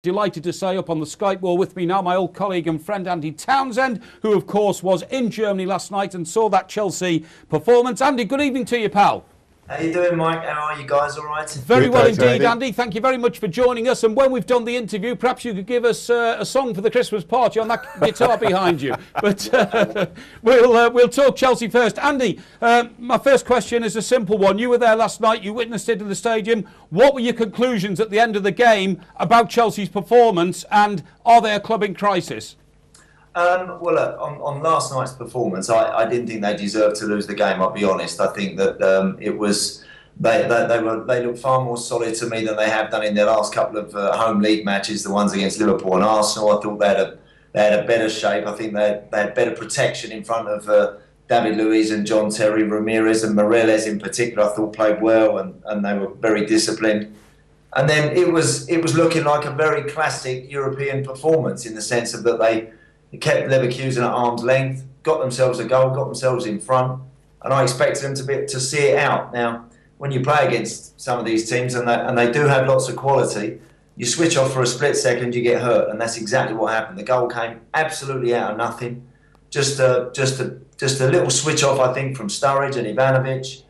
Delighted to say up on the Skype wall with me now my old colleague and friend Andy Townsend, who of course was in Germany last night and saw that Chelsea performance. Andy, good evening to you, pal. How you doing, Mike? How are you guys? All right? Very well indeed, Andy. Thank you very much for joining us. And when we've done the interview, perhaps you could give us a song for the Christmas party on that guitar behind you. But we'll talk Chelsea first. Andy, my first question is a simple one. You were there last night. You witnessed it in the stadium. What were your conclusions at the end of the game about Chelsea's performance, and are they a club in crisis? Well, look, on last night's performance, I didn't think they deserved to lose the game. I'll be honest. I think that it was they looked far more solid to me than they have done in their last couple of home league matches, the ones against Liverpool and Arsenal. I thought they had a better shape. I think they had better protection in front of David Luiz and John Terry, Ramirez and Morelos in particular. I thought played well and they were very disciplined. And then it was looking like a very classic European performance in the sense of that they kept Leverkusen at arm's length, got themselves a goal, got themselves in front, and I expected them to see it out. Now, when you play against some of these teams, and they do have lots of quality, you switch off for a split second, you get hurt, and that's exactly what happened. The goal came absolutely out of nothing, just a little switch off, I think, from Sturridge and Ivanovic,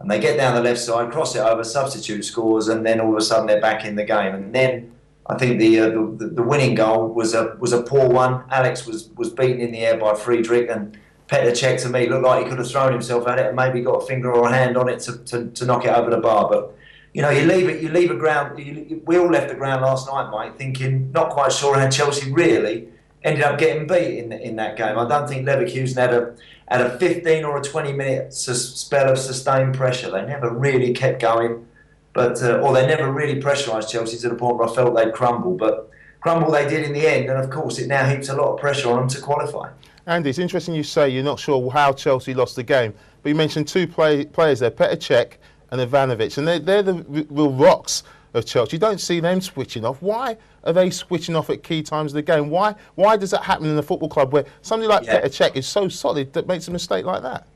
and they get down the left side, cross it over, substitute scores, and then all of a sudden they're back in the game, and then I think the winning goal was a poor one. Alex was beaten in the air by Friedrich, and Petr Cech to me looked like he could have thrown himself at it and maybe got a finger or a hand on it to knock it over the bar. But you know, you leave a ground. We all left the ground last night, Mike, thinking not quite sure how Chelsea really ended up getting beat in that game. I don't think Leverkusen had a 15 or a 20-minute spell of sustained pressure. They never really kept going. Or they never really pressurised Chelsea to the point where I felt they'd crumble. But crumble they did in the end, and of course it now heaps a lot of pressure on them to qualify. Andy, it's interesting you say you're not sure how Chelsea lost the game, but you mentioned two players there, Petr Cech and Ivanovic, and they're the real rocks of Chelsea. You don't see them switching off. Why are they switching off at key times of the game? Why does that happen in a football club where somebody like Petr Cech is so solid that makes a mistake like that?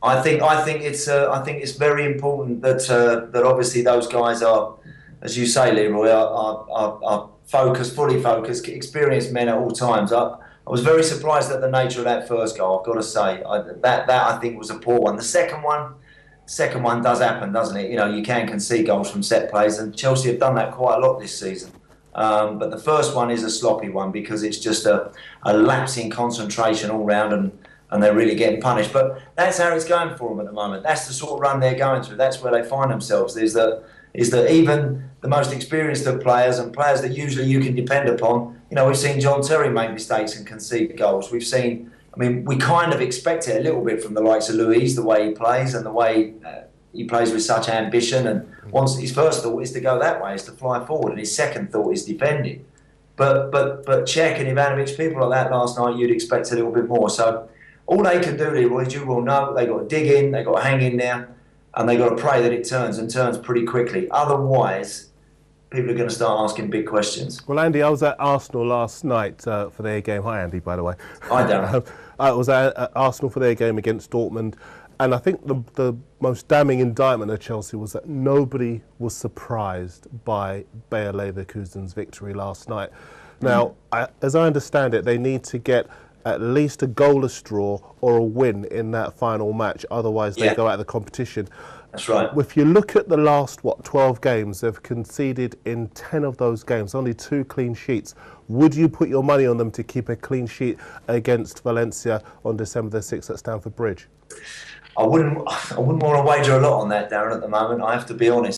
I think it's very important that obviously those guys are, as you say, Leroy, are focused, fully focused, experienced men at all times. I was very surprised at the nature of that first goal. I've got to say that I think was a poor one. The second one does happen, doesn't it? You know, you can concede goals from set plays, and Chelsea have done that quite a lot this season. But the first one is a sloppy one because it's just a lapse in concentration all round, and they're really getting punished. But that's how it's going for them at the moment. That's the sort of run they're going through. That's where they find themselves. Is that even the most experienced of players and players that usually you can depend upon, you know, we've seen John Terry make mistakes and concede goals. We've seen, I mean, we kind of expect it a little bit from the likes of Luiz, the way he plays and the way he plays with such ambition. And once his first thought is to go that way, is to fly forward, and his second thought is defending. But Cech and Ivanovic, people like that last night, you'd expect a little bit more. So all they can do, Leroy, as you will know, they've got to dig in, they've got to hang in there, and they've got to pray that it turns pretty quickly. Otherwise, people are going to start asking big questions. Well, Andy, I was at Arsenal last night for their game. Hi, Andy, by the way. Hi, Darren. I was at Arsenal for their game against Dortmund, and I think the most damning indictment of Chelsea was that nobody was surprised by Bayer Leverkusen's victory last night. Now, as I understand it, they need to get at least a goalless draw or a win in that final match, otherwise they go out of the competition. That's right. If you look at the last 12 games, they've conceded in 10 of those games, only 2 clean sheets. Would you put your money on them to keep a clean sheet against Valencia on December the 6th at Stamford Bridge? I wouldn't want to wager a lot on that, Darren, at the moment, I have to be honest.